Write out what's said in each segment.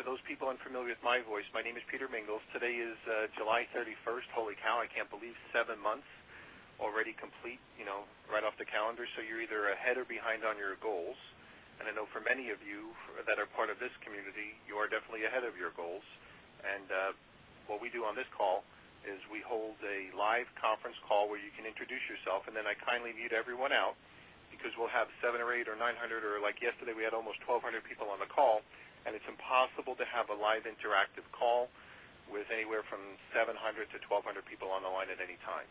those people unfamiliar with my voice, my name is Peter Mingles. Today is July 31st. Holy cow, I can't believe 7 months already complete, right off the calendar. So you're either ahead or behind on your goals. And I know for many of you that are part of this community, you are definitely ahead of your goals. And what we do on this call is we hold a live conference call where you can introduce yourself, and then I kindly mute everyone out because we'll have 700 or 800 or 900, or like yesterday we had almost 1,200 people on the call, and it's impossible to have a live interactive call with anywhere from 700 to 1,200 people on the line at any time.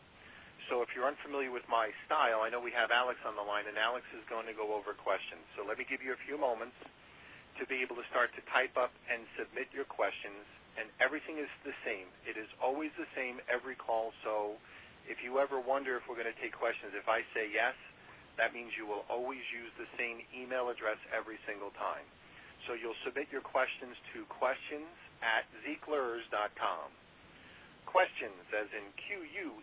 So if you're unfamiliar with my style, I know we have Alex on the line, and Alex is going to go over questions. So let me give you a few moments to be able to start to type up and submit your questions, and everything is the same. It is always the same every call, so if you ever wonder if we're going to take questions, if I say yes, that means you will always use the same email address every single time. So you'll submit your questions to questions@zeeklers.com. Questions, as in questions,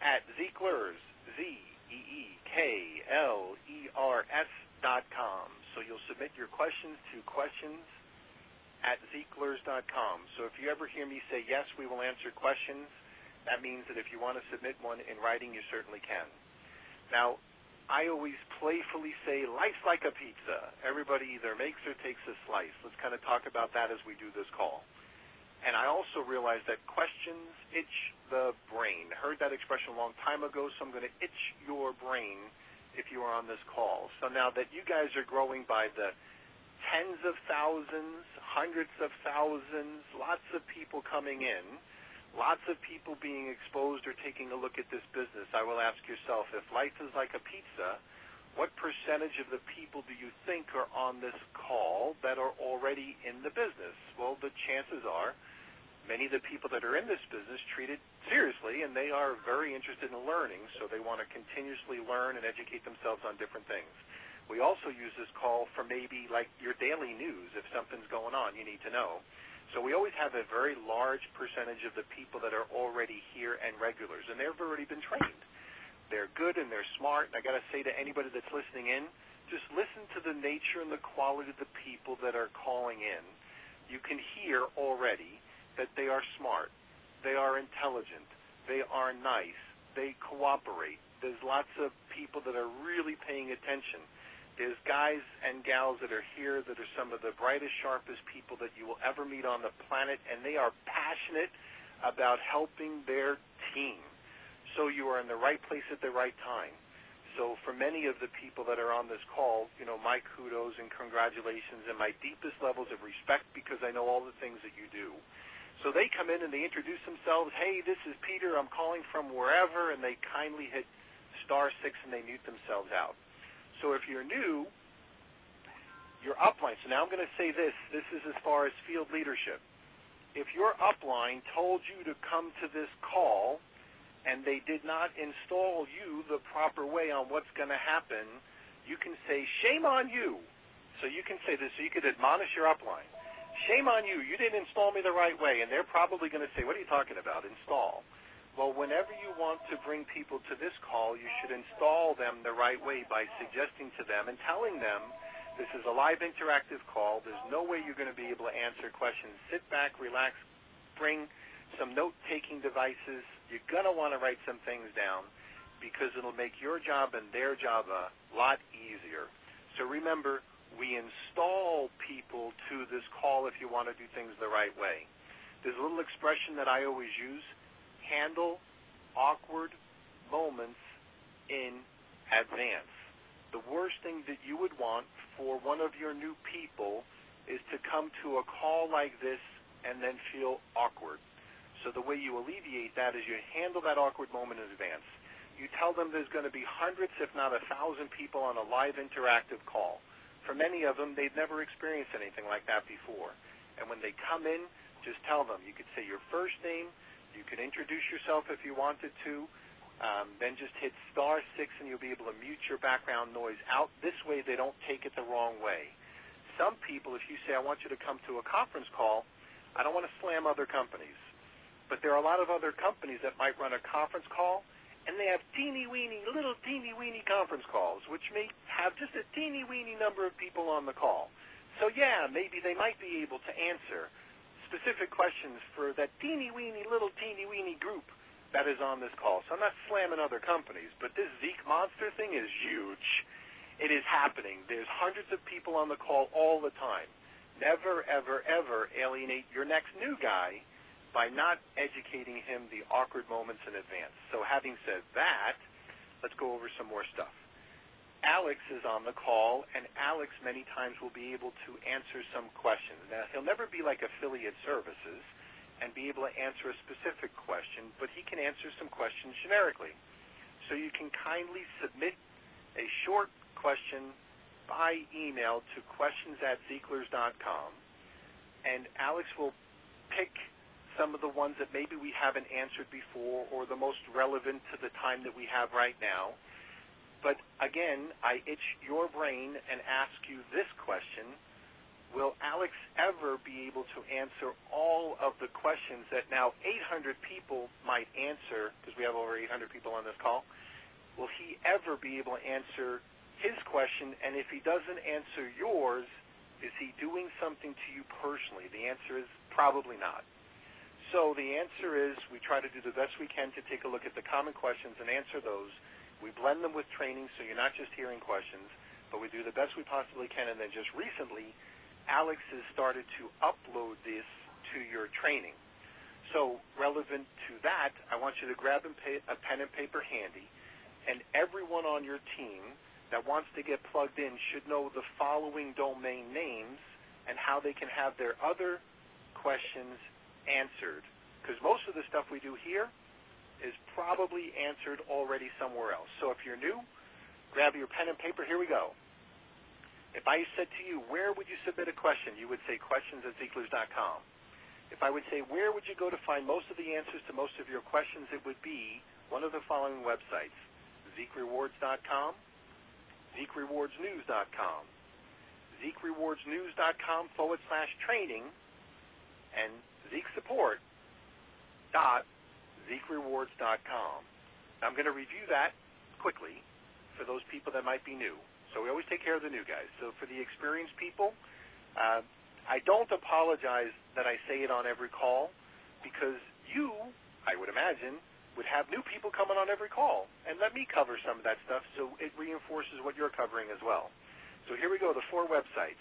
at Zeeklers, ZEEKLERS.com. So you'll submit your questions to questions@Zeeklers.com. So if you ever hear me say, yes, we will answer questions, that means that if you want to submit one in writing, you certainly can. Now, I always playfully say, life's like a pizza. Everybody either makes or takes a slice. Let's kind of talk about that as we do this call. And I also realize that questions itch the brain. Heard that expression a long time ago, so I'm going to itch your brain if you are on this call. So now that you guys are growing by the tens of thousands, hundreds of thousands, lots of people coming in, lots of people being exposed or taking a look at this business, I will ask yourself, if life is like a pizza, what percentage of the people do you think are on this call that are already in the business? Well, the chances are many of the people that are in this business treat it seriously, and they are very interested in learning, so they want to continuously learn and educate themselves on different things. We also use this call for maybe like your daily news. If something's going on, you need to know. So we always have a very large percentage of the people that are already here and regulars, and they've already been trained. They're good and they're smart, and I got to say to anybody that's listening in, just listen to the nature and the quality of the people that are calling in. You can hear already that they are smart, they are intelligent, they are nice, they cooperate. There's lots of people that are really paying attention. There's guys and gals that are here that are some of the brightest, sharpest people that you will ever meet on the planet, and they are passionate about helping their team. So you are in the right place at the right time. So for many of the people that are on this call, my kudos and congratulations and my deepest levels of respect, because I know all the things that you do. So they come in and they introduce themselves. Hey, this is Peter. I'm calling from wherever, and they kindly hit *6 and they mute themselves out. So if you're new, your upline, so now I'm going to say this is as far as field leadership. If your upline told you to come to this call and they did not install you the proper way on what's going to happen, you can say, shame on you. So you can say this, so you could admonish your upline. Shame on you, you didn't install me the right way. And they're probably going to say, what are you talking about, install? Well, whenever you want to bring people to this call, you should install them the right way by suggesting to them and telling them this is a live interactive call. There's no way you're going to be able to answer questions. Sit back, relax, bring some note-taking devices. You're going to want to write some things down because it'll make your job and their job a lot easier. So remember, we install people to this call if you want to do things the right way. There's a little expression that I always use. Handle awkward moments in advance. The worst thing that you would want for one of your new people is to come to a call like this and then feel awkward. So the way you alleviate that is you handle that awkward moment in advance. You tell them there's going to be hundreds, if not 1,000 people on a live interactive call. For many of them, they've never experienced anything like that before. And when they come in, just tell them. You could say your first name. You can introduce yourself if you wanted to. Then just hit *6 and you'll be able to mute your background noise out. This way they don't take it the wrong way. Some people, if you say, I want you to come to a conference call, I don't want to slam other companies. But there are a lot of other companies that might run a conference call and they have little teeny weeny conference calls, which may have just a teeny weeny number of people on the call. So yeah, maybe they might be able to answer specific questions for that teeny weeny group that is on this call. So I'm not slamming other companies, but this Zeek monster thing is huge. It is happening. There's hundreds of people on the call all the time. Never, ever, ever alienate your next new guy by not educating him the awkward moments in advance. So having said that, let's go over some more stuff. Alex is on the call, and Alex many times will be able to answer some questions. Now, he'll never be like Affiliate Services and be able to answer a specific question, but he can answer some questions generically. So you can kindly submit a short question by email to questions@zeeklers.com, and Alex will pick some of the ones that maybe we haven't answered before or the most relevant to the time that we have right now. But again, I itch your brain and ask you this question: will Alex ever be able to answer all of the questions that now 800 people might answer, because we have over 800 people on this call? Will he ever be able to answer his question? And if he doesn't answer yours, is he doing something to you personally? The answer is probably not. So the answer is we try to do the best we can to take a look at the common questions and answer those. We blend them with training, so you're not just hearing questions, but we do the best we possibly can. And then just recently, Alex has started to upload this to your training. So relevant to that, I want you to grab a pen and paper handy, and everyone on your team that wants to get plugged in should know the following domain names and how they can have their other questions answered, because most of the stuff we do here is probably answered already somewhere else. So if you're new, grab your pen and paper. Here we go. If I said to you, where would you submit a question? You would say questions@zeeklers.com. If I would say, where would you go to find most of the answers to most of your questions, it would be one of the following websites: ZeekRewards.com, ZeekRewardsNews.com, ZeekRewardsNews.com/training, and ZeekSupport.ZeekRewards.com. I'm going to review that quickly for those people that might be new. So we always take care of the new guys. So for the experienced people, I don't apologize that I say it on every call, because you, I would imagine, would have new people coming on every call, and let me cover some of that stuff so it reinforces what you're covering as well. So here we go, the 4 websites.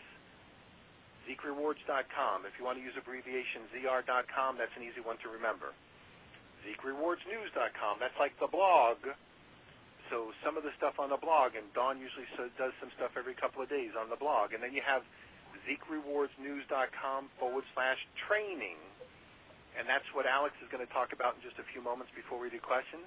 ZeekRewards.com. If you want to use abbreviation, ZR.com, that's an easy one to remember. ZeekRewardsNews.com, that's like the blog. So some of the stuff on the blog, and Dawn usually does some stuff every couple of days on the blog. And then you have ZeekRewardsNews.com/training, and that's what Alex is going to talk about in just a few moments before we do questions.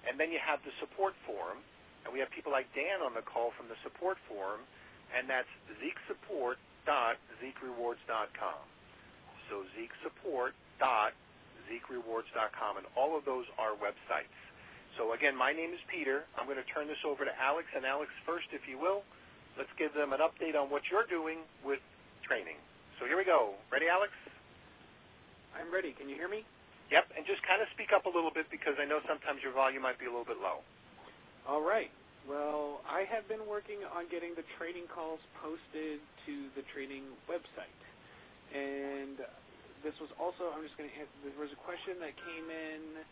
And then you have the support forum, and we have people like Dan on the call from the support forum, and that's ZeekSupport.ZeekRewards.com. So ZeekSupport.ZeekRewards.com, and all of those are websites. So again, my name is Peter. I'm going to turn this over to Alex. And Alex, first, if you will, let's give them an update on what you're doing with training. So here we go. Ready, Alex? I'm ready. Can you hear me? Yep, and just kind of speak up a little bit, because I know sometimes your volume might be a little bit low. All right. Well, I have been working on getting the training calls posted to the training website. And this was also, there was a question that came in,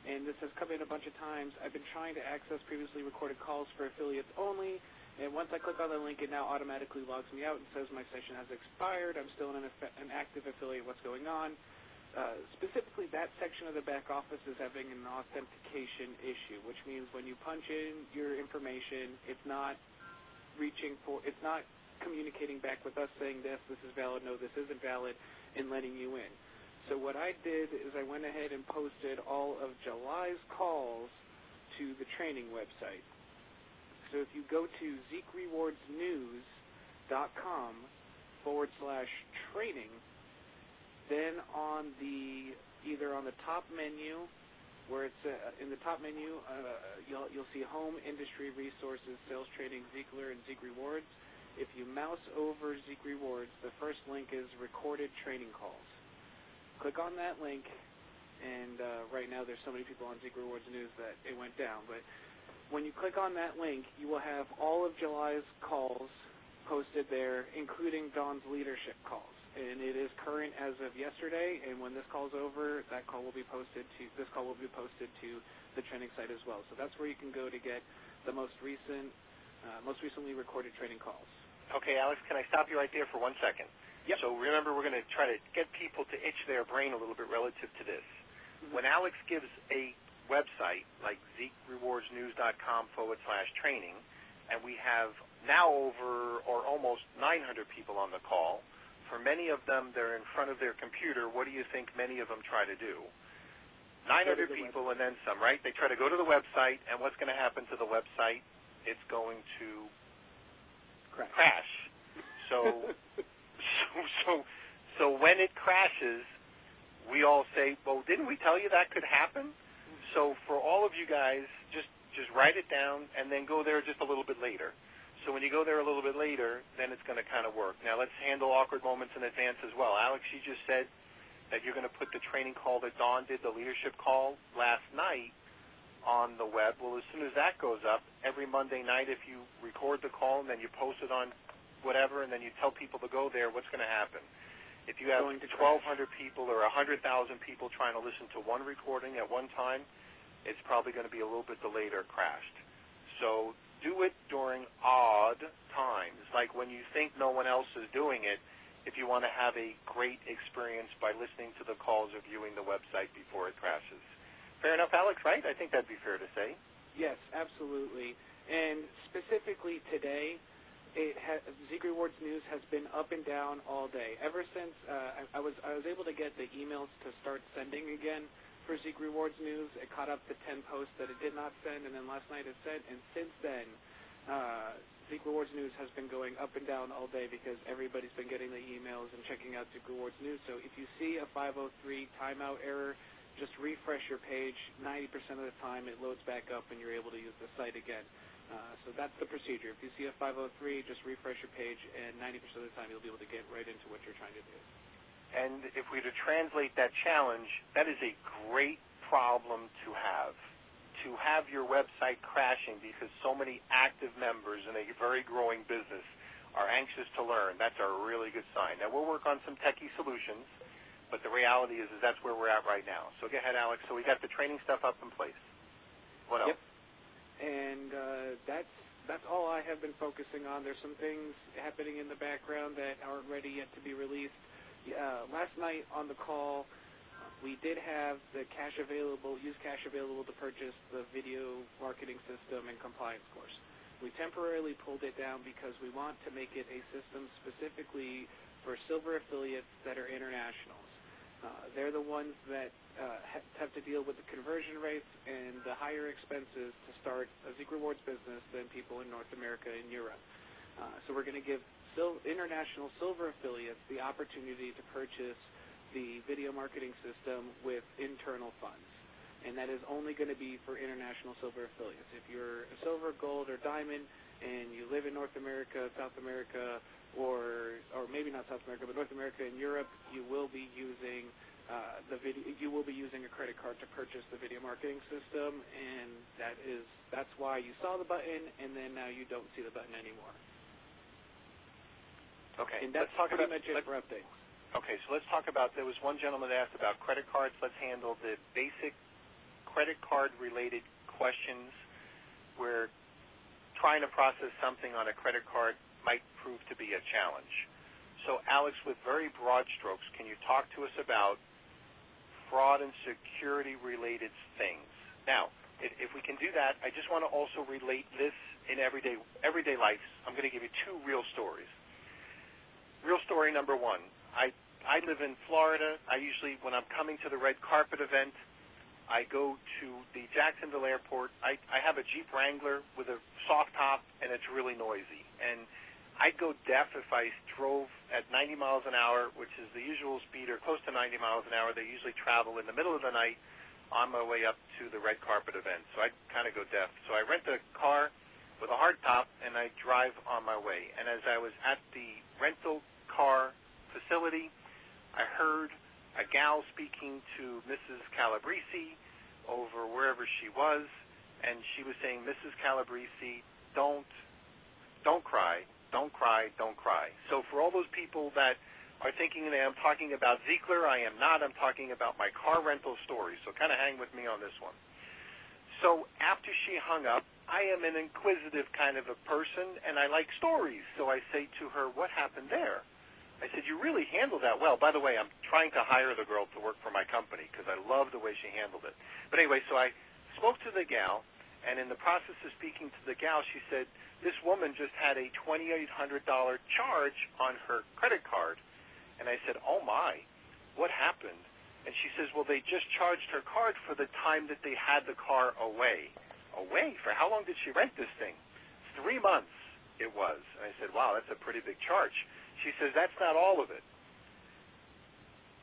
and this has come in a bunch of times. I've been trying to access previously recorded calls for affiliates only, and once I click on the link, it now automatically logs me out and says my session has expired. I'm still an active affiliate. What's going on? Specifically, that section of the back office is having an authentication issue, which means when you punch in your information, it's not communicating back with us saying this is valid, no, this isn't valid, and letting you in. So what I did is I went ahead and posted all of July's calls to the training website. So if you go to ZeekRewardsNews.com/training, then either on the top menu, where it's in the top menu, you'll see Home, Industry, Resources, Sales Training, Zeekler, and Zeek Rewards. If you mouse over Zeek Rewards, the first link is Recorded Training Calls. Click on that link, and right now there's so many people on Zeek Rewards News that it went down. But when you click on that link, you will have all of July's calls posted there, including Dawn's leadership calls. And it is current as of yesterday, and when this call's over, this call will be posted to the training site as well. So that's where you can go to get the most recently recorded training calls. Okay, Alex, can I stop you right there for 1 second? Yep. So remember, we're going to try to get people to itch their brain a little bit relative to this. Mm-hmm. When Alex gives a website like zeekrewardsnews.com/training, and we have now over or almost 900 people on the call. For many of them, they're in front of their computer. What do you think many of them try to do? 900 people and then some, right? They try to go to the website, and what's going to happen to the website? It's going to crash. So when it crashes, we all say, well, didn't we tell you that could happen? So for all of you guys, just write it down and then go there just a little bit later. So when you go there a little bit later, then it's going to kind of work. Now let's handle awkward moments in advance as well. Alex, you just said that you're going to put the training call that Dawn did, the leadership call last night, on the web. Well, as soon as that goes up, every Monday night if you record the call and then you post it on whatever and then you tell people to go there, what's going to happen? If you have 1,200 people or 100,000 people trying to listen to one recording at one time, it's probably going to be a little bit delayed or crashed. So do it during odd times, like when you think no one else is doing it, if you want to have a great experience by listening to the calls or viewing the website before it crashes. Fair enough, Alex, right? I think that'd be fair to say. Yes, absolutely. And specifically today, Zeek Rewards News has been up and down all day. Ever since I was able to get the emails to start sending again for Zeek Rewards News. It caught up the 10 posts that it did not send, and then last night it sent. And since then, Zeek Rewards News has been going up and down all day because everybody's been getting the emails and checking out Zeek Rewards News. So if you see a 503 timeout error, just refresh your page. 90% of the time it loads back up and you're able to use the site again. So that's the procedure. If you see a 503, just refresh your page, and 90% of the time you'll be able to get right into what you're trying to do. And if we were to translate that challenge, that is a great problem to have your website crashing because so many active members in a very growing business are anxious to learn. That's a really good sign. Now, we'll work on some techie solutions, but the reality is that's where we're at right now. So go ahead, Alex. So we got the training stuff up in place. What else? Yep. And that's all I have been focusing on. There's some things happening in the background that aren't ready yet to be released. Last night on the call, we did have use cash available to purchase the video marketing system and compliance course. We temporarily pulled it down because we want to make it a system specifically for silver affiliates that are internationals. They're the ones that have to deal with the conversion rates and the higher expenses to start a Zeek Rewards business than people in North America and Europe. So we're going to give international silver affiliates the opportunity to purchase the video marketing system with internal funds. And that is only going to be for international silver affiliates. If you're a silver, gold, or diamond, and you live in North America, South America, or maybe not South America, but North America and Europe, you will be using you will be using a credit card to purchase the video marketing system, and that's why you saw the button, and then now you don't see the button anymore. Okay. And that's pretty much it for updates. Okay, so let's talk about, there was one gentleman that asked about credit cards. Let's handle the basic credit card-related questions where trying to process something on a credit card might prove to be a challenge. So, Alex, with very broad strokes, can you talk to us about fraud and security-related things? Now, if we can do that, I just want to also relate this in everyday life. I'm going to give you two real stories. Real story number one. I live in Florida. I usually, when I'm coming to the red carpet event, I go to the Jacksonville airport. I have a Jeep Wrangler with a soft top, and it's really noisy. And I'd go deaf if I drove at 90 miles an hour, which is the usual speed, or close to 90 miles an hour. They usually travel in the middle of the night on my way up to the red carpet event. So I'd kind of go deaf. So I rent a car with a hard top, and I drive on my way. And as I was at the rental car facility, I heard a gal speaking to Mrs. Calabrese over wherever she was, and she was saying, Mrs. Calabrese, don't cry, don't cry, don't cry. So for all those people that are thinking that I'm talking about Ziegler, I am not. I'm talking about my car rental story, so kind of hang with me on this one. So after she hung up, I am an inquisitive kind of a person, and I like stories. So I say to her, what happened there? I said, you really handled that well. By the way, I'm trying to hire the girl to work for my company because I love the way she handled it. But anyway, so I spoke to the gal, and in the process of speaking to the gal, she said, this woman just had a $2,800 charge on her credit card. And I said, oh, my, what happened? And she says, well, they just charged her card for the time that they had the car away. Away? For how long did she rent this thing? 3 months it was. And I said, wow, that's a pretty big charge. She says, that's not all of it.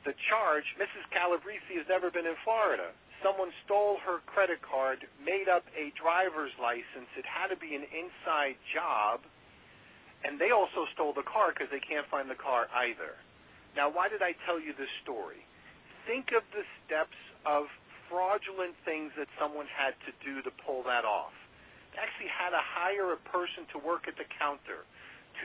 The charge, Mrs. Calabrese has never been in Florida. Someone stole her credit card, made up a driver's license. It had to be an inside job. And they also stole the car because they can't find the car either. Now, why did I tell you this story? Think of the steps of fraudulent things that someone had to do to pull that off. They actually had to hire a person to work at the counter,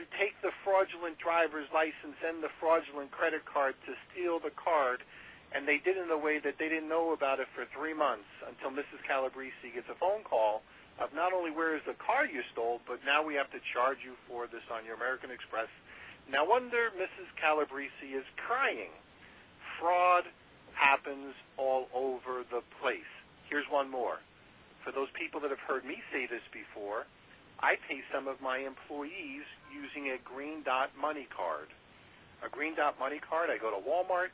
to take the fraudulent driver's license and the fraudulent credit card to steal the card, and they did it in a way that they didn't know about it for 3 months until Mrs. Calabrese gets a phone call of not only where is the car you stole, but now we have to charge you for this on your American Express. No wonder Mrs. Calabrese is crying. Fraud happens all over the place. Here's one more. For those people that have heard me say this before, I pay some of my employees using a Green Dot Money card. A Green Dot Money card, I go to Walmart,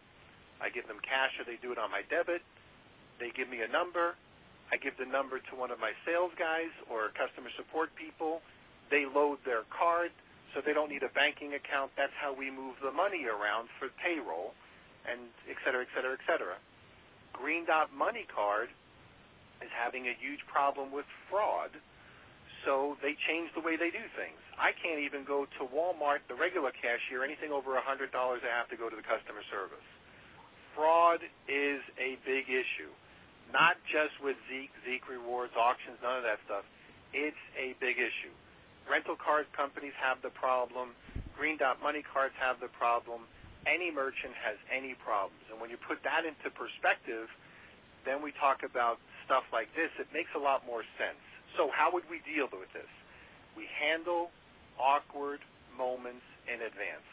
I give them cash or they do it on my debit. They give me a number. I give the number to one of my sales guys or customer support people. They load their card. So they don't need a banking account. That's how we move the money around for payroll, and et cetera, et cetera, et cetera. Green Dot Money Card is having a huge problem with fraud, so they changed the way they do things. I can't even go to Walmart, the regular cashier, anything over $100, I have to go to the customer service. Fraud is a big issue, not just with Zeke Rewards, auctions, none of that stuff. It's a big issue. Rental card companies have the problem. Green Dot Money cards have the problem. Any merchant has any problems. And when you put that into perspective, then we talk about stuff like this. It makes a lot more sense. So how would we deal with this? We handle awkward moments in advance.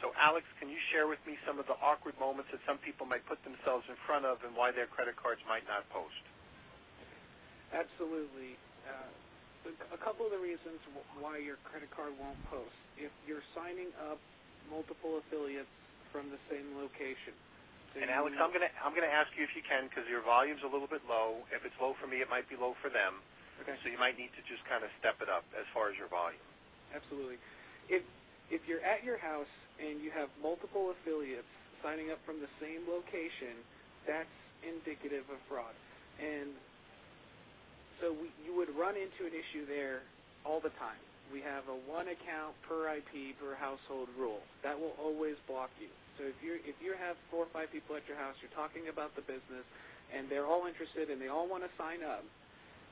So, Alex, can you share with me some of the awkward moments that some people might put themselves in front of and why their credit cards might not post? Absolutely. A couple of the reasons why your credit card won't post. If you're signing up multiple affiliates from the same location. So and Alex, I'm gonna ask you if you can, because your volume's a little bit low. If it's low for me, it might be low for them. Okay. So you might need to just kind of step it up as far as your volume. Absolutely. If you're at your house and you have multiple affiliates signing up from the same location, that's indicative of fraud. And so you would run into an issue there all the time. We have a one account per IP per household rule. That will always block you. So if you have 4 or 5 people at your house, you're talking about the business, and they're all interested and they all want to sign up,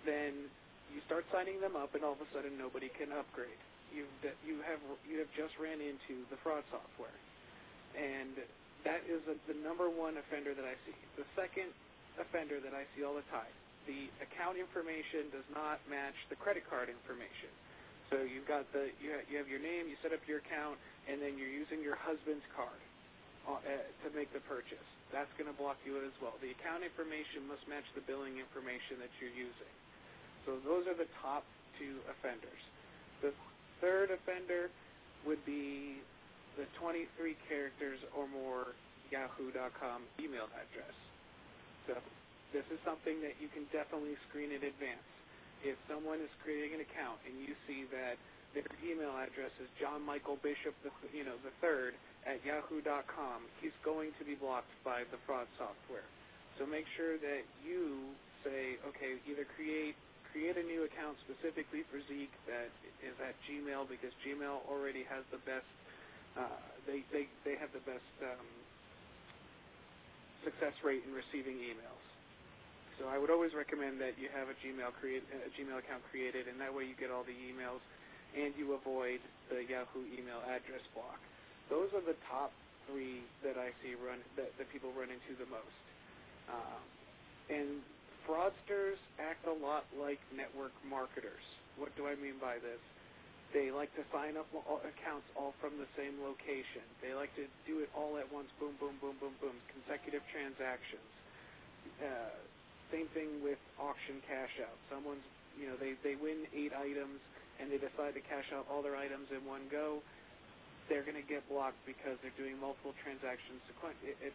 then you start signing them up, and all of a sudden nobody can upgrade. You have just ran into the fraud software, and that is the number one offender that I see. The second offender that I see all the time. The account information does not match the credit card information. So you've got you have your name, you set up your account, and then you're using your husband's card to make the purchase. That's going to block you as well. The account information must match the billing information that you're using. So those are the top 2 offenders. The third offender would be the 23 characters or more yahoo.com email address. So this is something that you can definitely screen in advance. If someone is creating an account and you see that their email address is John Michael Bishop, the third at yahoo.com, he's going to be blocked by the fraud software. So make sure that you say, okay, either create a new account specifically for Zeke that is at Gmail, because Gmail already has the best. They have the best success rate in receiving emails. So I would always recommend that you have a Gmail account created, and that way you get all the emails, and you avoid the Yahoo email address block. Those are the top 3 that I see that people run into the most. And fraudsters act a lot like network marketers. What do I mean by this? They like to sign up accounts all from the same location. They like to do it all at once, boom, boom, boom, boom, boom, consecutive transactions. Same thing with auction cash out. Someone's, they win 8 items and they decide to cash out all their items in one go. They're going to get blocked because they're doing multiple transactions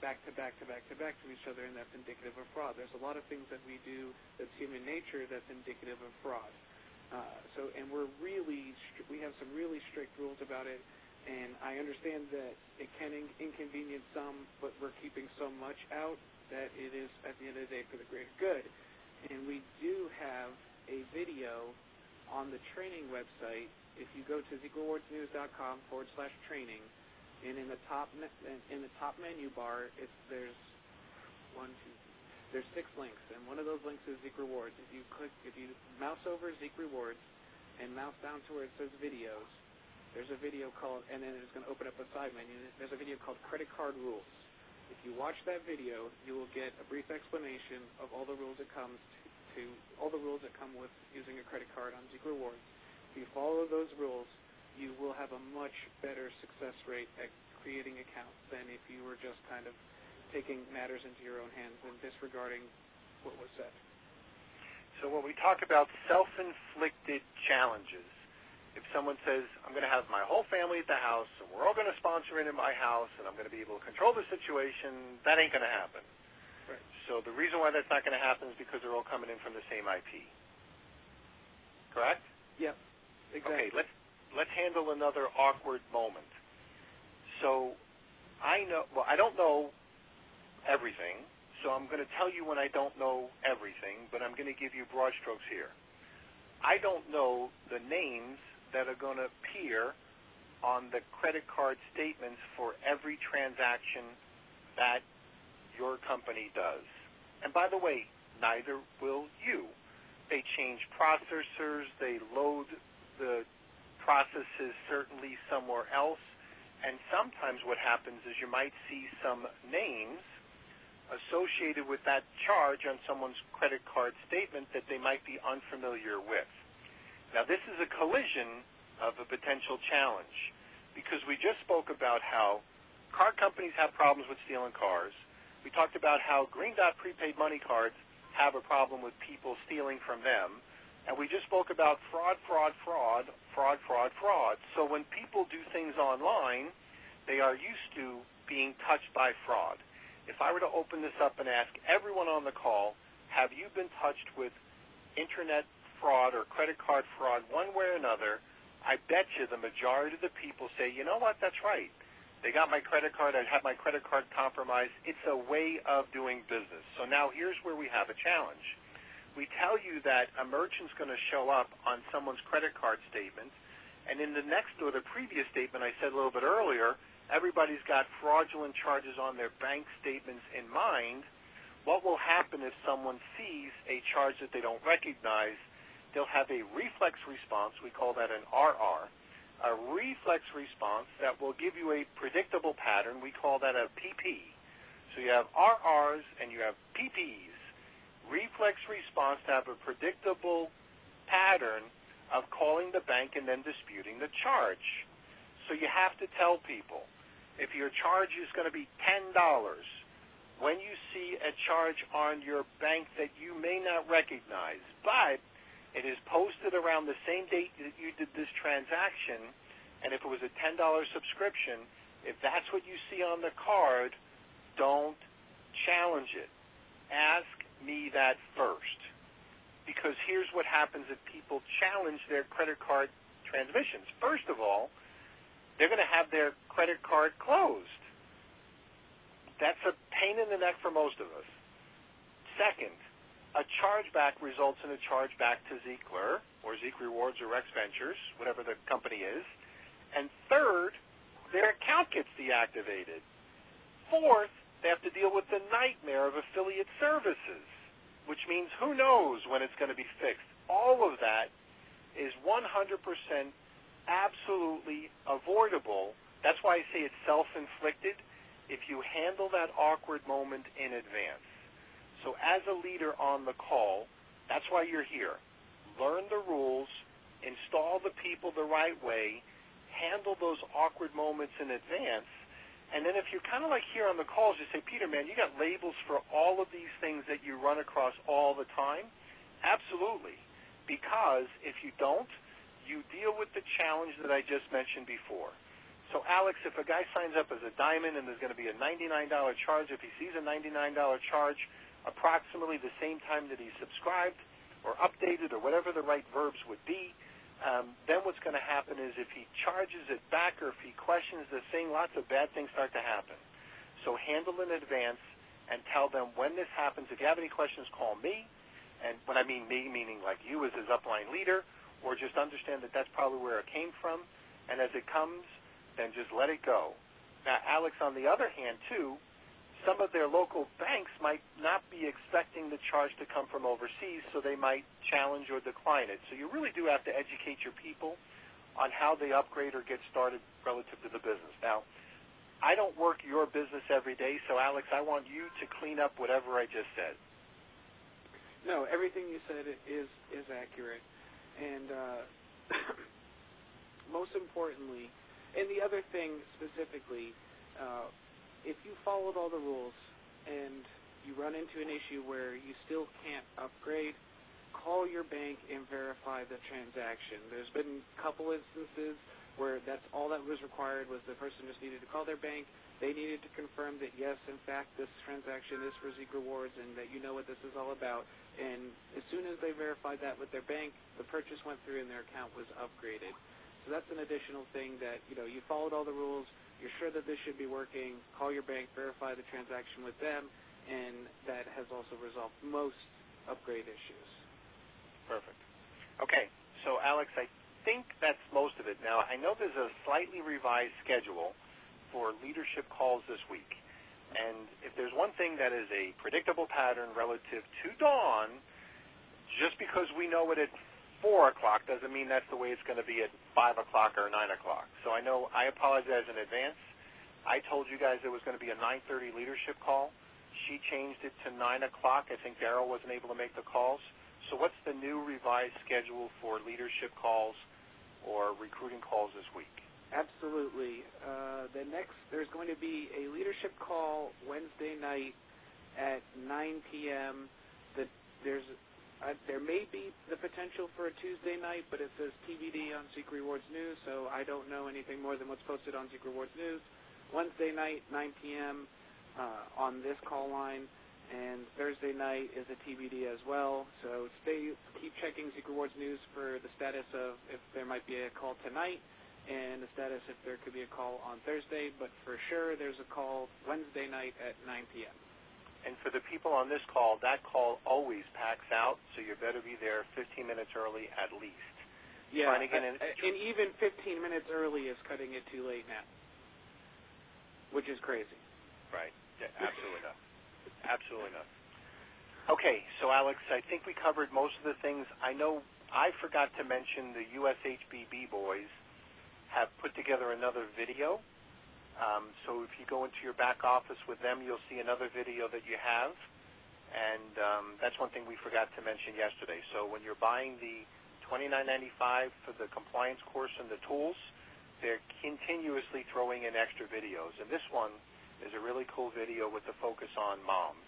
back to back to back to back to each other, and that's indicative of fraud. There's a lot of things that we do that's human nature that's indicative of fraud. And we have some really strict rules about it, and I understand that it can inconvenience some, but we're keeping so much out that it is, at the end of the day, for the greater good. And we do have a video on the training website. If you go to ZeekRewardsNews.com/training, and in the top menu bar, there's 6 links, and one of those links is Zeek Rewards. If you mouse over Zeek Rewards and mouse down to where it says videos, there's a video called, and then it's going to open up a side menu. There's a video called Credit Card Rules. If you watch that video, you will get a brief explanation of all the rules that come with using a credit card on Zeek Rewards. If you follow those rules, you will have a much better success rate at creating accounts than if you were just kind of taking matters into your own hands and disregarding what was said. So when we talk about self-inflicted challenges, if someone says, I'm going to have my whole family at the house, and we're all going to sponsor into my house, and I'm going to be able to control the situation, that ain't going to happen. Right. So the reason why that's not going to happen is because they're all coming in from the same IP. Correct? Yep. Exactly. Okay, let's handle another awkward moment. So I don't know everything, so I'm going to tell you when I don't know everything, but I'm going to give you broad strokes here. I don't know the names that are going to appear on the credit card statements for every transaction that your company does. And by the way, neither will you. They change processors, they load the processes certainly somewhere else, and sometimes what happens is you might see some names associated with that charge on someone's credit card statement that they might be unfamiliar with. Now, this is a collision of a potential challenge because we just spoke about how card companies have problems with stealing cars. We talked about how Green Dot prepaid money cards have a problem with people stealing from them. And we just spoke about fraud. So when people do things online, they are used to being touched by fraud. If I were to open this up and ask everyone on the call, have you been touched with internet fraud or credit card fraud one way or another, I bet you the majority of the people say, you know what, that's right. They got my credit card, I had my credit card compromised. It's a way of doing business. So now here's where we have a challenge. We tell you that a merchant's going to show up on someone's credit card statement, and in the next or the previous statement I said a little bit earlier, everybody's got fraudulent charges on their bank statements in mind. What will happen if someone sees a charge that they don't recognize? They'll have a reflex response. We call that an RR. A reflex response that will give you a predictable pattern. We call that a PP. So you have RRs and you have PPs. Reflex response to have a predictable pattern of calling the bank and then disputing the charge. So you have to tell people, if your charge is going to be $10, when you see a charge on your bank that you may not recognize, but it is posted around the same date that you did this transaction, and if it was a $10 subscription, if that's what you see on the card, don't challenge it. Ask me that first. Because here's what happens if people challenge their credit card transmissions. First of all, they're going to have their credit card closed. That's a pain in the neck for most of us. Second, a chargeback results in a chargeback to Zeekler or Zeek Rewards or Rex Ventures, whatever the company is. And third, their account gets deactivated. Fourth, They have to deal with the nightmare of affiliate services, which means who knows when it's going to be fixed. All of that is 100% absolutely avoidable. That's why I say it's self-inflicted if you handle that awkward moment in advance. So as a leader on the call, that's why you're here. Learn the rules, install the people the right way, handle those awkward moments in advance, and then if you're kind of like here on the calls, you say, Peter, man, you got labels for all of these things that you run across all the time? Absolutely. Because if you don't, you deal with the challenge that I just mentioned before. So, Alex, if a guy signs up as a diamond and there's going to be a $99 charge, if he sees a $99 charge approximately the same time that he subscribed or updated or whatever the right verbs would be, then what's going to happen is if he charges it back or if he questions the thing, lots of bad things start to happen. So handle in advance and tell them when this happens. If you have any questions, call me. And when I mean me, meaning like you as his upline leader, or just understand that that's probably where it came from. And as it comes, then just let it go. Now, Alex, on the other hand, too, some of their local banks might not be expecting the charge to come from overseas, so they might challenge or decline it. So you really do have to educate your people on how they upgrade or get started relative to the business. Now, I don't work your business every day, so, Alex, I want you to clean up whatever I just said. No, everything you said is accurate. And most importantly, and the other thing specifically, if you followed all the rules and you run into an issue where you still can't upgrade, call your bank and verify the transaction. There's been a couple instances where that's all that was required was the person just needed to call their bank. They needed to confirm that, yes, in fact, this transaction is for Zeek Rewards and that you know what this is all about. And as soon as they verified that with their bank, the purchase went through and their account was upgraded. So that's an additional thing that, you followed all the rules, you're sure that this should be working, call your bank, verify the transaction with them, and that has also resolved most upgrade issues. Perfect. Okay, so Alex, I think that's most of it. Now, I know there's a slightly revised schedule for leadership calls this week. And if there's one thing that is a predictable pattern relative to Dawn, just because we know it at 4 o'clock doesn't mean that's the way it's going to be at 5 o'clock or 9 o'clock. So I know I apologize in advance. I told you guys there was going to be a 9:30 leadership call. She changed it to 9 o'clock. I think Daryl wasn't able to make the calls. So what's the new revised schedule for leadership calls or recruiting calls this week? Absolutely. There's going to be a leadership call Wednesday night at 9 p.m. There may be the potential for a Tuesday night, but it says TBD on Zeek Rewards News, so I don't know anything more than what's posted on Zeek Rewards News. Wednesday night, 9 p.m. On this call line, and Thursday night is a TBD as well. So keep checking Zeek Rewards News for the status of if there might be a call tonight, and the status if there could be a call on Thursday, but for sure there's a call Wednesday night at 9 p.m. And for the people on this call, that call always packs out, so you better be there 15 minutes early at least. Yeah, and even 15 minutes early is cutting it too late now, which is crazy. Right. Yeah, absolutely not. Absolutely not. Okay, so Alex, I think we covered most of the things. I know I forgot to mention the USHBB boys have put together another video. So if you go into your back office with them, you'll see another video that you have. And that's one thing we forgot to mention yesterday. So when you're buying the $29.95 for the compliance course and the tools, they're continuously throwing in extra videos. And this one is a really cool video with the focus on moms.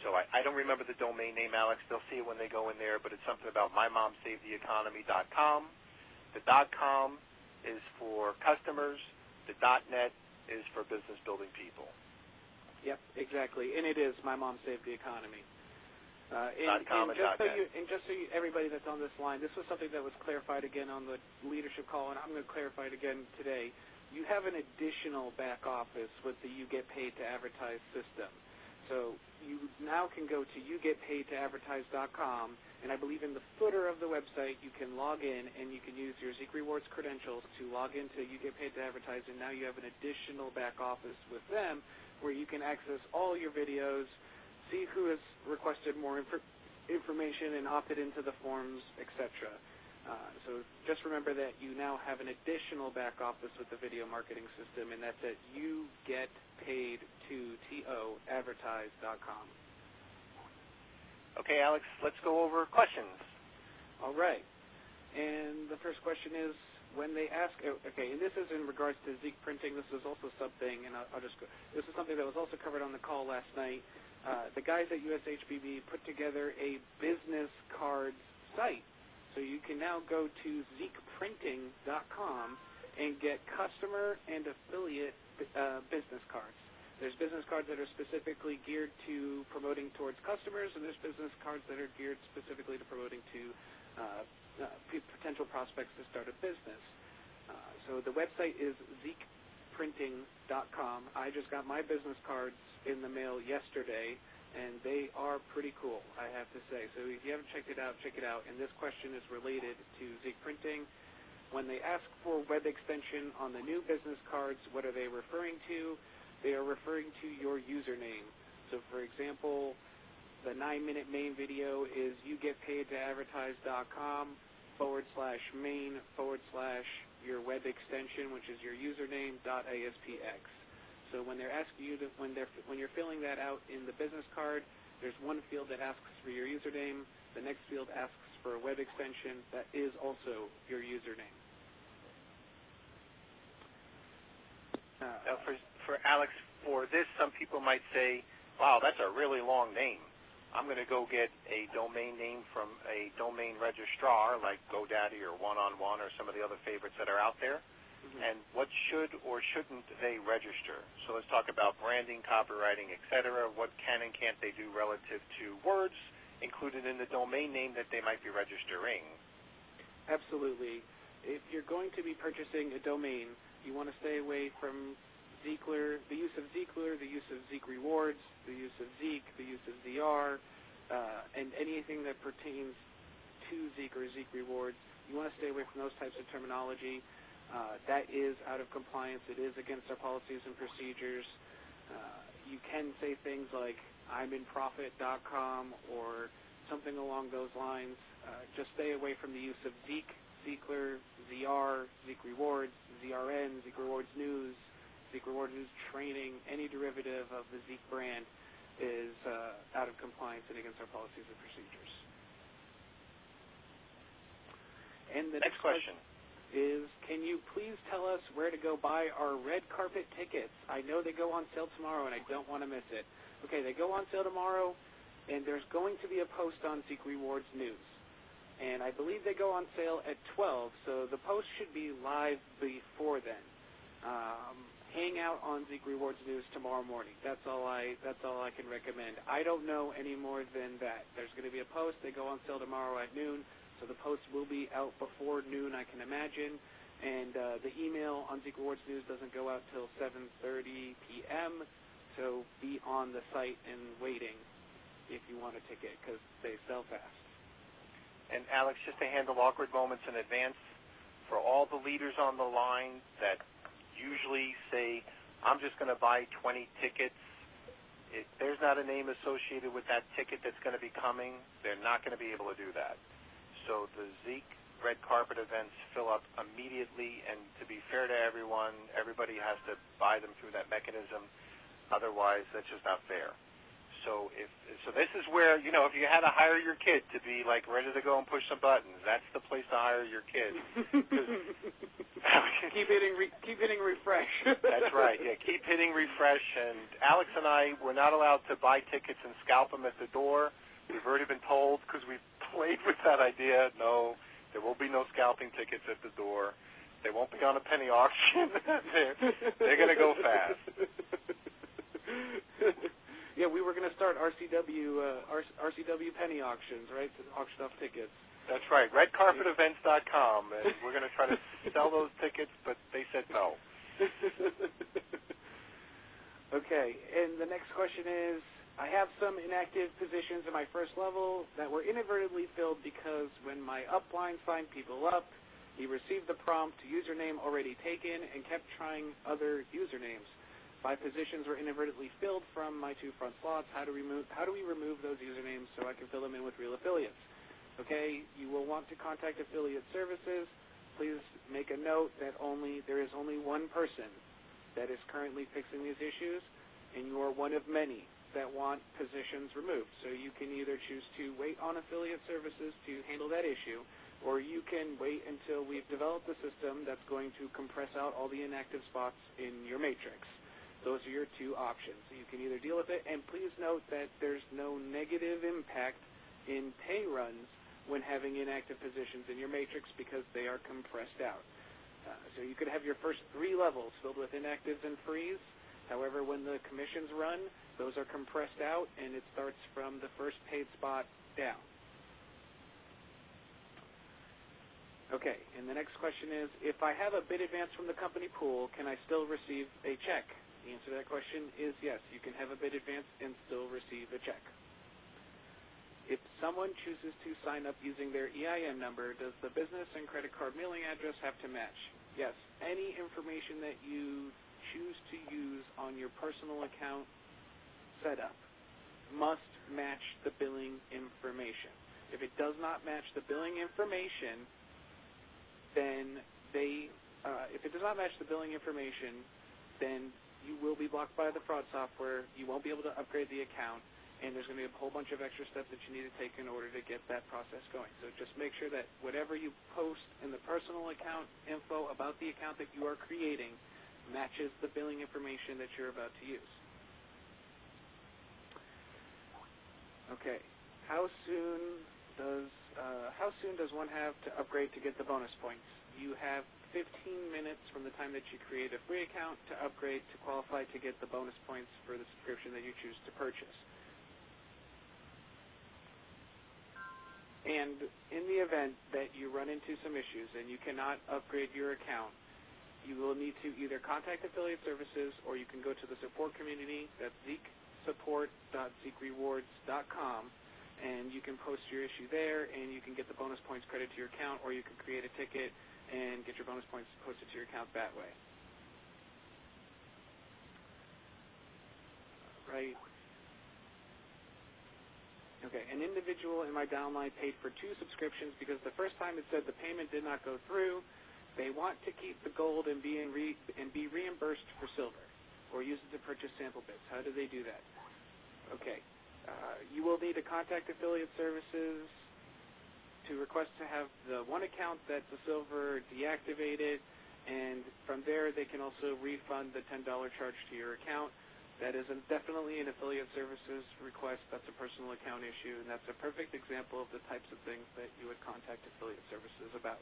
So I don't remember the domain name, Alex. They'll see it when they go in there, but it's something about mymomsavetheeconomy.com. The .com is for customers. The .net is for business-building people. Yep, exactly. And it is My Mom Saved the Economy. .com and just so everybody that's on this line, this was something that was clarified again on the leadership call, and I'm going to clarify it again today. You have an additional back office with the You Get Paid to Advertise system. So you now can go to yougetpaidtoadvertise.com, and I believe in the footer of the website you can log in and you can use your Zeek Rewards credentials to log into You Get Paid to Advertise, and now you have an additional back office with them where you can access all your videos, see who has requested more information and opted into the forms, etc. So just remember that you now have an additional back office with the video marketing system, and that's at yougetpaid2toadvertise.com. Okay, Alex, let's go over questions. All right. And the first question is, when they ask, okay, and this is in regards to Zeek printing. This is also something, and I'll just go, this is something that was also covered on the call last night. The guys at USHBB put together a business cards site. So you can now go to zeekprinting.com and get customer and affiliate business cards. There's business cards that are specifically geared to promoting towards customers, and there's business cards that are geared specifically to promoting to potential prospects to start a business. So the website is zeekprinting.com. I just got my business cards in the mail yesterday, and they are pretty cool, I have to say. So if you haven't checked it out, check it out. And this question is related to Zeek Printing. When they ask for web extension on the new business cards, what are they referring to? They are referring to your username. So, for example, the 9-minute main video is yougetpaid.advertise.com/main/your web extension, which is your username .aspx. So when they're asking you when you're filling that out in the business card, there's one field that asks for your username. The next field asks for a web extension that is also your username. For Alex, for this, some people might say, "Wow, that's a really long name. I'm going to go get a domain name from a domain registrar like GoDaddy or One-on-One or some of the other favorites that are out there." And what should or shouldn't they register? So let's talk about branding, copywriting, etc. What can and can't they do relative to words included in the domain name that they might be registering? Absolutely. If you're going to be purchasing a domain, you want to stay away from Zeekler, the use of Zeekler, the use of Zeek Rewards, the use of Zeek, the use of ZR, and anything that pertains to Zeek or Zeek Rewards. You want to stay away from those types of terminology. That is out of compliance. It is against our policies and procedures. You can say things like I'mInProfit.com or something along those lines. Just stay away from the use of Zeek, Zeekler, ZR, Zeek Rewards, ZRN, Zeek Rewards News, Zeek Reward News Training. Any derivative of the Zeek brand is out of compliance and against our policies and procedures. And the next question is, can you please tell us where to go buy our red carpet tickets? I know they go on sale tomorrow, and I don't want to miss it. Okay, they go on sale tomorrow, and there's going to be a post on Zeek Rewards News. And I believe they go on sale at 12, so the post should be live before then. Hang out on Zeek Rewards News tomorrow morning. That's all I can recommend. I don't know any more than that. There's going to be a post. They go on sale tomorrow at noon. So the post will be out before noon, I can imagine, and the email on Zeek Rewards News doesn't go out till 7:30 p.m., so be on the site and waiting if you want a ticket, because they sell fast. And Alex, just to handle awkward moments in advance, for all the leaders on the line that usually say, "I'm just going to buy 20 tickets," if there's not a name associated with that ticket that's going to be coming, they're not going to be able to do that. So the Zeek red carpet events fill up immediately, and to be fair to everyone, everybody has to buy them through that mechanism. Otherwise, that's just not fair. So this is where, if you had to hire your kid to be like ready to go and push some buttons, that's the place to hire your kid. Keep hitting refresh. That's right. Yeah, keep hitting refresh. And Alex and I were not allowed to buy tickets and scalp them at the door. We've already been told, because we've played with that idea, no, there will be no scalping tickets at the door. They won't be on a penny auction. They're going to go fast. Yeah, we were going to start RCW penny auctions, right, to auction off tickets. That's right, redcarpetevents.com, and we're going to try to sell those tickets, but they said no. Okay, and the next question is, I have some inactive positions in my first level that were inadvertently filled because when my upline signed people up, he received the prompt username already taken and kept trying other usernames. 5 positions were inadvertently filled from my 2 front slots. How do we remove those usernames so I can fill them in with real affiliates? Okay, you will want to contact affiliate services. Please make a note that there is only one person that is currently fixing these issues, and you are one of many that want positions removed. So you can either choose to wait on affiliate services to handle that issue, or you can wait until we've developed a system that's going to compress out all the inactive spots in your matrix. Those are your 2 options. You can either deal with it, and please note that there's no negative impact in pay runs when having inactive positions in your matrix because they are compressed out. So you could have your first 3 levels filled with inactives and frees. However, when the commissions run, those are compressed out, and it starts from the first paid spot down. Okay, and the next question is, if I have a bid advance from the company pool, can I still receive a check? The answer to that question is yes. You can have a bid advance and still receive a check. If someone chooses to sign up using their EIN number, does the business and credit card mailing address have to match? Yes. Any information that you choose to use on your personal account setup must match the billing information. If it does not match the billing information, then you will be blocked by the fraud software. You won't be able to upgrade the account, and there's going to be a whole bunch of extra steps that you need to take in order to get that process going. So just make sure that whatever you post in the personal account info about the account that you are creating matches the billing information that you're about to use. Okay. How soon does one have to upgrade to get the bonus points? You have 15 minutes from the time that you create a free account to upgrade to qualify to get the bonus points for the subscription that you choose to purchase. And in the event that you run into some issues and you cannot upgrade your account, you will need to either contact affiliate services or you can go to the support community. That's zeeksupport.zeekrewards.com, and you can post your issue there, and you can get the bonus points credited to your account, or you can create a ticket and get your bonus points posted to your account that way. Right. Okay, an individual in my downline paid for 2 subscriptions because the first time it said the payment did not go through. They want to keep the gold and be reimbursed for silver, or use it to purchase sample bits. How do they do that? Okay, you will need to contact affiliate services to request to have the one account that's a silver deactivated, and from there they can also refund the $10 charge to your account. That is definitely an affiliate services request. That's a personal account issue, and that's a perfect example of the types of things that you would contact affiliate services about.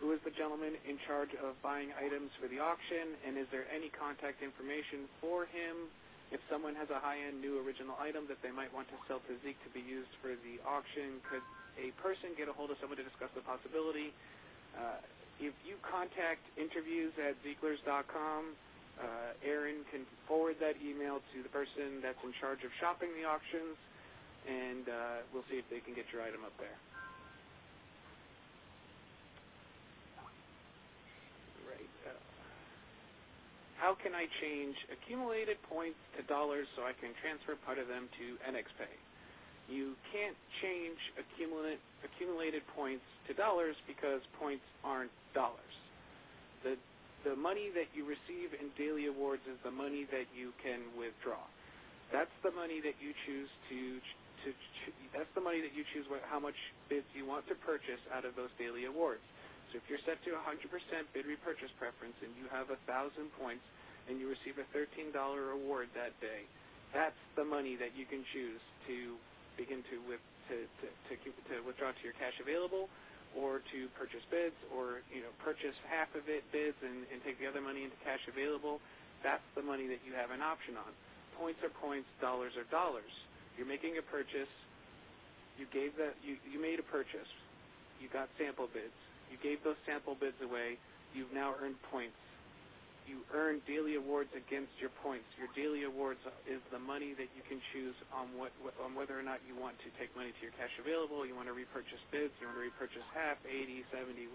Who is the gentleman in charge of buying items for the auction, and is there any contact information for him? If someone has a high-end new original item that they might want to sell to Zeek to be used for the auction, could a person get a hold of someone to discuss the possibility? If you contact interviews@zeeklers.com, Aaron can forward that email to the person that's in charge of shopping the auctions, and we'll see if they can get your item up there. How can I change accumulated points to dollars so I can transfer part of them to NXPay? You can't change accumulated points to dollars because points aren't dollars. The money that you receive in daily awards is the money that you can withdraw. That's the money that you choose how much bids you want to purchase out of those daily awards. So if you're set to 100% bid repurchase preference and you have 1,000 points and you receive a $13 award that day, that's the money that you can choose to begin to withdraw to your cash available, or to purchase bids, or purchase half of it bids and take the other money into cash available. That's the money that you have an option on. Points are points, dollars are dollars. You're making a purchase. You made a purchase. You got sample bids. You gave those sample bids away. You've now earned points. You earn daily awards against your points. Your daily awards is the money that you can choose on whether or not you want to take money to your cash available, you want to repurchase bids, you want to repurchase half, 80, 70,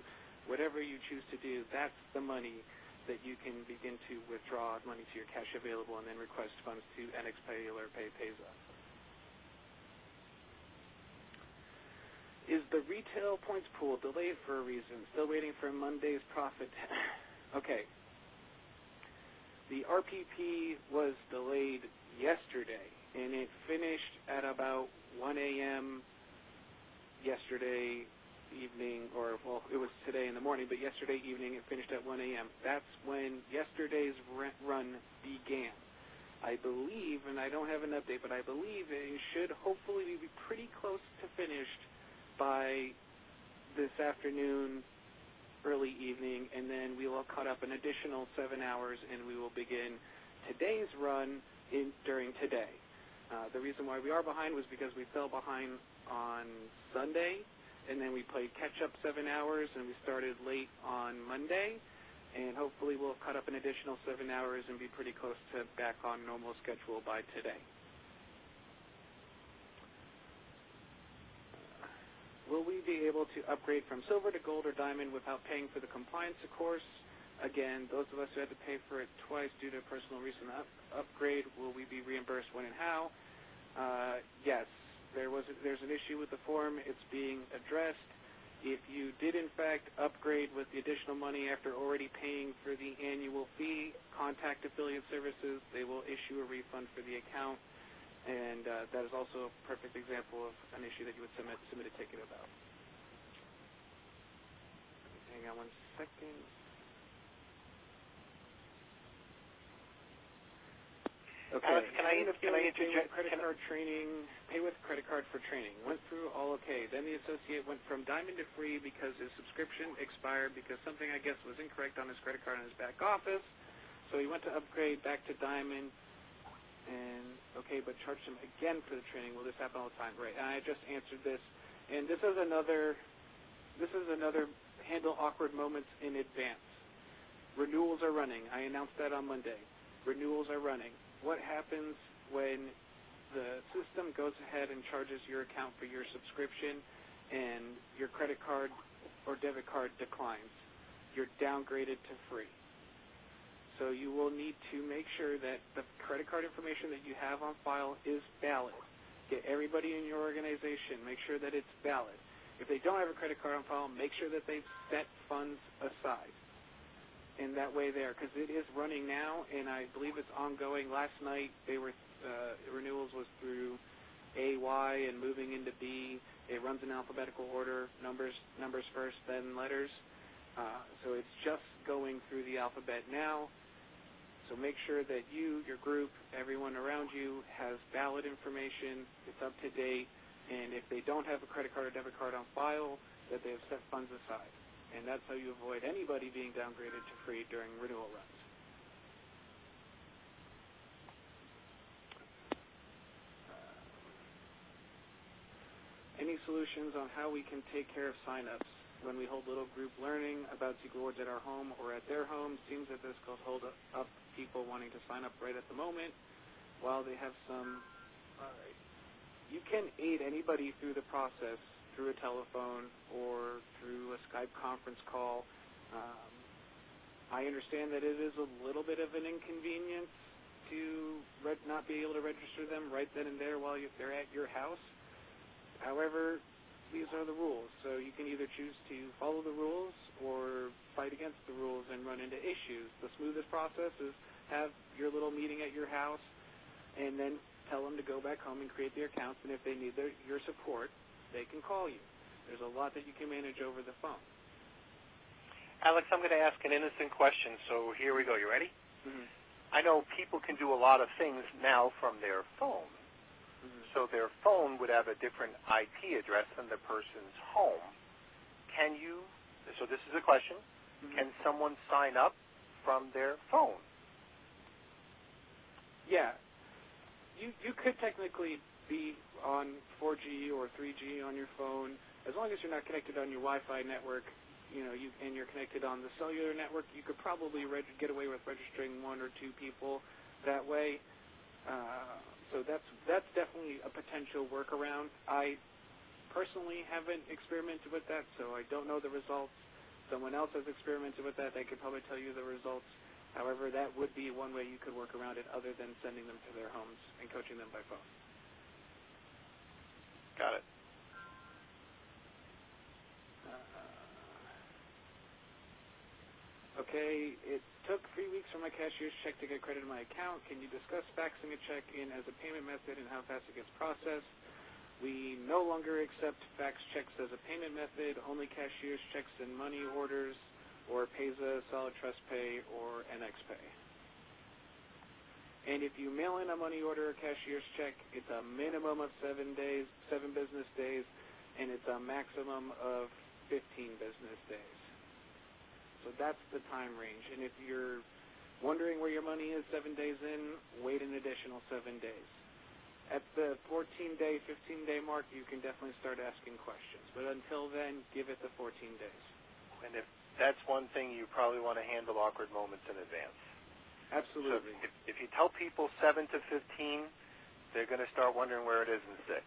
whatever you choose to do, that's the money that you can begin to withdraw money to your cash available and then request funds to NXPay or PayPayza. Is the retail points pool delayed for a reason? Still waiting for Monday's profit. Okay. The RPP was delayed yesterday, and it finished at about 1 a.m. yesterday evening, or, well, it was today in the morning, but yesterday evening it finished at 1 a.m. That's when yesterday's run began. I believe, and I don't have an update, but I believe it should hopefully be pretty close to finished by this afternoon, early evening, and then we will cut up an additional 7 hours, and we will begin today's run during today. The reason why we are behind was because we fell behind on Sunday, and then we played catch-up 7 hours, and we started late on Monday, and hopefully we'll cut up an additional 7 hours and be pretty close to back on normal schedule by today. Will we be able to upgrade from silver to gold or diamond without paying for the compliance course? Again, those of us who had to pay for it twice due to a personal recent upgrade, will we be reimbursed when and how? Yes. There's an issue with the form. It's being addressed. If you did, in fact, upgrade with the additional money after already paying for the annual fee, contact Affiliate Services. They will issue a refund for the account. And that is also a perfect example of an issue that you would submit a ticket about. Hang on 1 second. Okay. Alex, can I interject? Credit card training, pay with credit card for training. Went through all okay. Then the associate went from diamond to free because his subscription expired because something, I guess, was incorrect on his credit card in his back office. So he went to upgrade back to diamond. And okay, but charged him again for the training. Will this happen all the time? Right. And I just answered this, and this is another handle awkward moments in advance. Renewals are running. I announced that on Monday. Renewals are running. What happens when the system goes ahead and charges your account for your subscription, and your credit card or debit card declines? You're downgraded to free. So you will need to make sure that the credit card information that you have on file is valid. Get everybody in your organization, make sure that it's valid. If they don't have a credit card on file, make sure that they've set funds aside. And that way there, because it is running now, and I believe it's ongoing. Last night, renewals was through A, Y, and moving into B. It runs in alphabetical order, numbers first, then letters. So it's just going through the alphabet now. So make sure that you, your group, everyone around you has valid information, it's up to date, and if they don't have a credit card or debit card on file, that they have set funds aside. And that's how you avoid anybody being downgraded to free during renewal runs. Any solutions on how we can take care of sign-ups? When we hold little group learning about Secret Rewards at our home or at their home, seems that this could hold up people wanting to sign up right at the moment while they have some. You can aid anybody through the process through a telephone or through a Skype conference call. I understand that it is a little bit of an inconvenience to not be able to register them right then and there while they're at your house. However, these are the rules, so you can either choose to follow the rules or fight against the rules and run into issues. The smoothest process is have your little meeting at your house and then tell them to go back home and create their accounts, and if they need your support, they can call you. There's a lot that you can manage over the phone. Alex, I'm going to ask an innocent question, so here we go. You ready? Mm-hmm. I know people can do a lot of things now from their phone. So their phone would have a different IP address than the person's home. Can you, so this is a question, can someone sign up from their phone? Yeah. You could technically be on 4G or 3G on your phone. As long as you're not connected on your Wi-Fi network, and you're connected on the cellular network, you could probably get away with registering 1 or 2 people that way. So that's definitely a potential workaround. I personally haven't experimented with that, so I don't know the results. someone else has experimented with that, they could probably tell you the results. However, that would be one way you could work around it other than sending them to their homes and coaching them by phone. Got it. Okay, it took 3 weeks for my cashier's check to get credited to my account. Can you discuss faxing a check in as a payment method and how fast it gets processed? We no longer accept fax checks as a payment method, only cashier's checks and money orders, or Payza, Solid Trust Pay, or NXPay. And if you mail in a money order or cashier's check, it's a minimum of 7 business days, and it's a maximum of 15 business days. So that's the time range. And if you're wondering where your money is 7 days in, wait an additional 7 days. At the 14-day, 15-day mark, you can definitely start asking questions. But until then, give it the 14 days. And if that's one thing, you probably want to handle awkward moments in advance. Absolutely. So if you tell people 7 to 15, they're going to start wondering where it is in 6.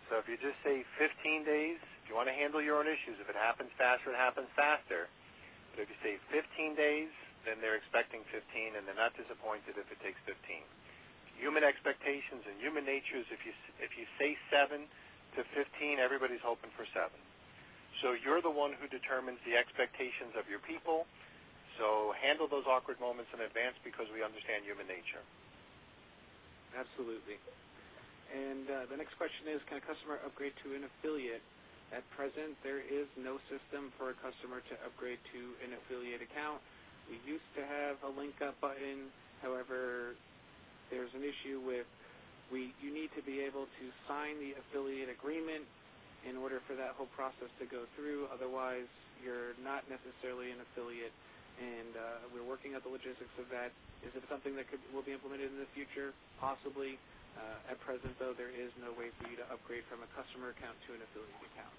So if you just say 15 days, if you want to handle your own issues, if it happens faster, it happens faster. But if you say 15 days, then they're expecting 15, and they're not disappointed if it takes 15. Human expectations and human nature is if you say 7 to 15, everybody's hoping for 7. So you're the one who determines the expectations of your people. So handle those awkward moments in advance because we understand human nature. Absolutely. And the next question is, can a customer upgrade to an affiliate? At present, there is no system for a customer to upgrade to an affiliate account. We used to have a link up button. However, there's an issue with you need to be able to sign the affiliate agreement in order for that whole process to go through. Otherwise, you're not necessarily an affiliate. And we're working out the logistics of that. Is it something that will be implemented in the future? Possibly. At present, though, there is no way for you to upgrade from a customer account to an affiliate account.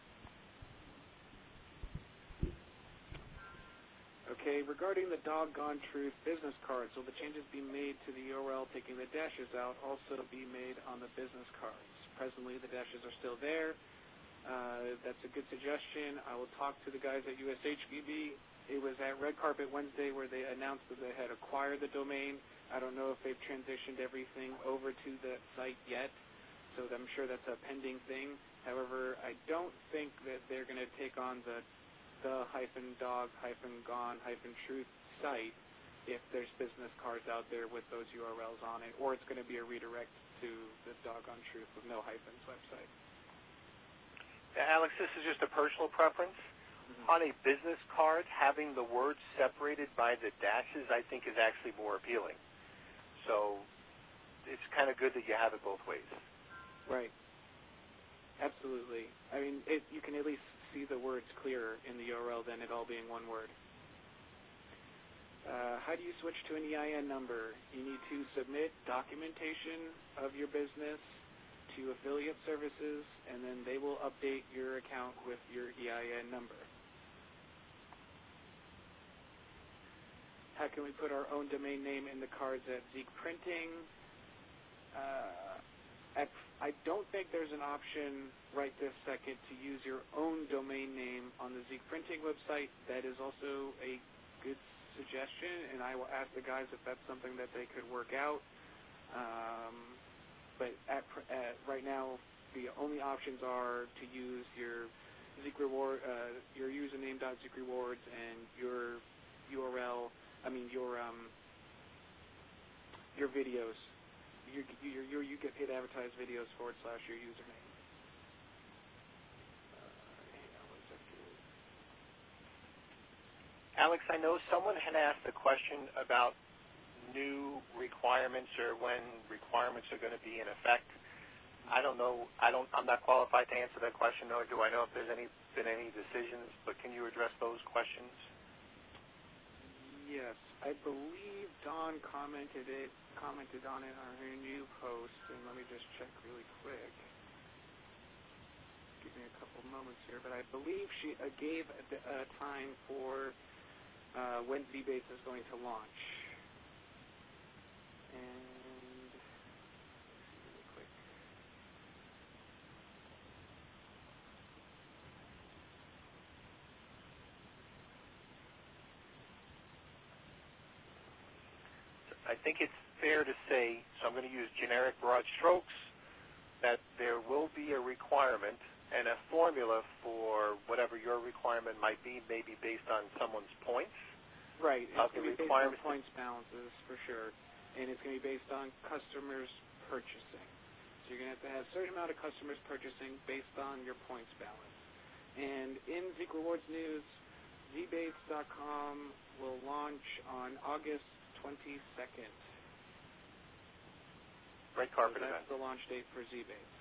Okay, regarding the Doggone Truth business cards, will the changes be made to the URL taking the dashes out also be made on the business cards? Presently, the dashes are still there. That's a good suggestion. I will talk to the guys at USHBB. It was at Red Carpet Wednesday where they announced that they had acquired the domain. I don't know if they've transitioned everything over to the site yet, so I'm sure that's a pending thing. However, I don't think that they're going to take on the -dog-gone-truth site if there's business cards out there with those URLs on it, or it's going to be a redirect to the Doggone Truth with no hyphens website. Alex, this is just a personal preference. Mm-hmm. On a business card, having the words separated by the dashes, I think, is actually more appealing. So it's kind of good that you have it both ways. Right. Absolutely. I mean, you can at least see the words clearer in the URL than it all being one word. How do you switch to an EIN number? You need to submit documentation of your business to affiliate services, and then they will update your account with your EIN number. How can we put our own domain name in the cards at Zeek Printing? I don't think there's an option right this second to use your own domain name on the Zeek Printing website. That is also a good suggestion, and I will ask the guys if that's something that they could work out. But right now, the only options are to use your Zeek Reward, your username .Zeek Rewards, and your URL. I mean your videos. You get paid to advertise videos / your username. Hang on one second. Alex, I know someone had asked a question about new requirements or when requirements are going to be in effect. I don't know. I'm not qualified to answer that question, nor do I know if there's been any decisions. But can you address those questions? Yes, I believe Dawn commented on it on her new post, and let me just check really quick. Give me a couple moments here, but I believe she gave a time for when ZBase is going to launch. And really quick. I think it's fair to say, so I'm going to use generic broad strokes, that there will be a requirement and a formula for whatever your requirement might be, maybe based on someone's points. Right. It's going to be based on points balances for sure, and it's going to be based on customers purchasing. So you're going to have a certain amount of customers purchasing based on your points balance. And in Zeek Rewards News, zbates.com will launch on August 22nd. Red carpet event. That's the launch date for ZBates.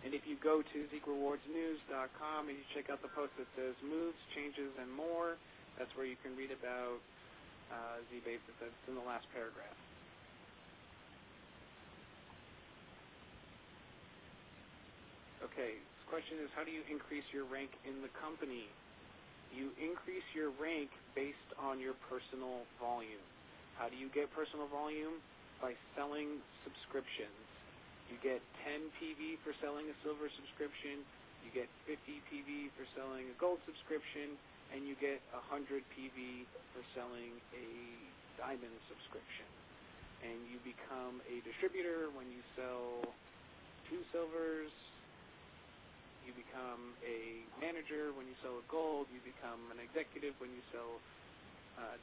And if you go to ZeekRewardsNews.com and you check out the post that says moves, changes, and more, that's where you can read about ZBates. It's in the last paragraph. Okay, this question is, how do you increase your rank in the company? You increase your rank based on your personal volume. How do you get personal volume? By selling subscriptions. You get 10 PV for selling a silver subscription, you get 50 PV for selling a gold subscription, and you get 100 PV for selling a diamond subscription. And you become a distributor when you sell 2 silvers. You become a manager when you sell a gold. You become an executive when you sell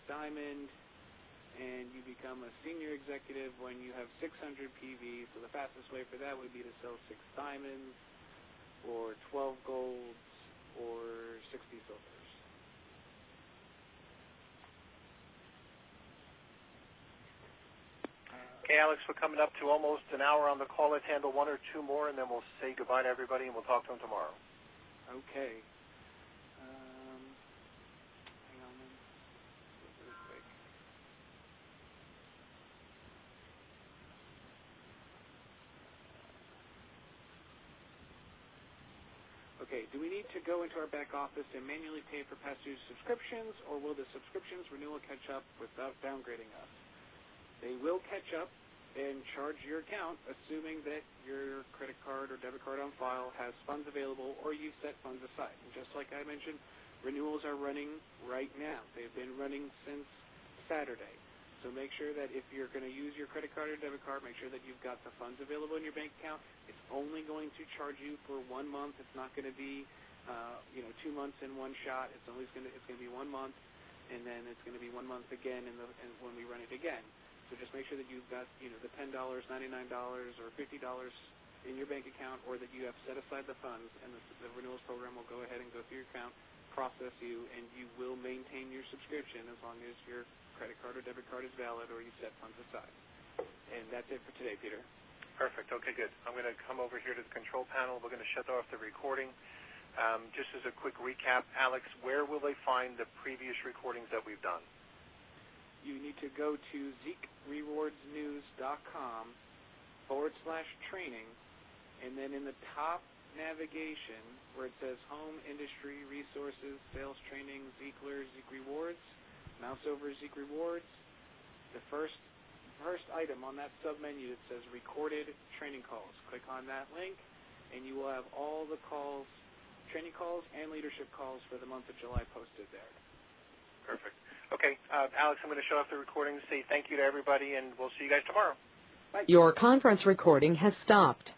diamond. And you become a senior executive when you have 600 PV. So the fastest way for that would be to sell 6 diamonds, or 12 golds, or 60 silvers. Okay, Alex, we're coming up to almost an hour on the call. Let's handle 1 or 2 more, and then we'll say goodbye to everybody, and we'll talk to them tomorrow. Okay. Hang on then. Really quick. Okay, do we need to go into our back office and manually pay for past due subscriptions, or will the subscriptions renewal catch up without downgrading us? They will catch up and charge your account, assuming that your credit card or debit card on file has funds available or you've set funds aside. And just like I mentioned, renewals are running right now. They've been running since Saturday. So make sure that if you're going to use your credit card or debit card, make sure that you've got the funds available in your bank account. It's only going to charge you for 1 month. It's not going to be 2 months in one shot. It's going to be 1 month, and then it's going to be 1 month again when we run it again. So just make sure that you've got the $10, $99, or $50 in your bank account, or that you have set aside the funds, and the renewals program will go ahead and go through your account, process you, and you will maintain your subscription as long as your credit card or debit card is valid or you set funds aside. And that's it for today, Peter. Perfect. Okay, good. I'm going to come over here to the control panel. We're going to shut off the recording. Just as a quick recap, Alex, where will they find the previous recordings that we've done? You need to go to ZeekRewardsNews.com/training, and then in the top navigation where it says Home, Industry, Resources, Sales Training, Zeekler, Zeek Rewards, mouse over Zeek Rewards. The first item on that submenu that says Recorded Training Calls. Click on that link, and you will have all the calls, training calls and leadership calls for the month of July posted there. Perfect. Okay, Alex, I'm going to shut off the recording, say thank you to everybody, and we'll see you guys tomorrow. Bye. Your conference recording has stopped.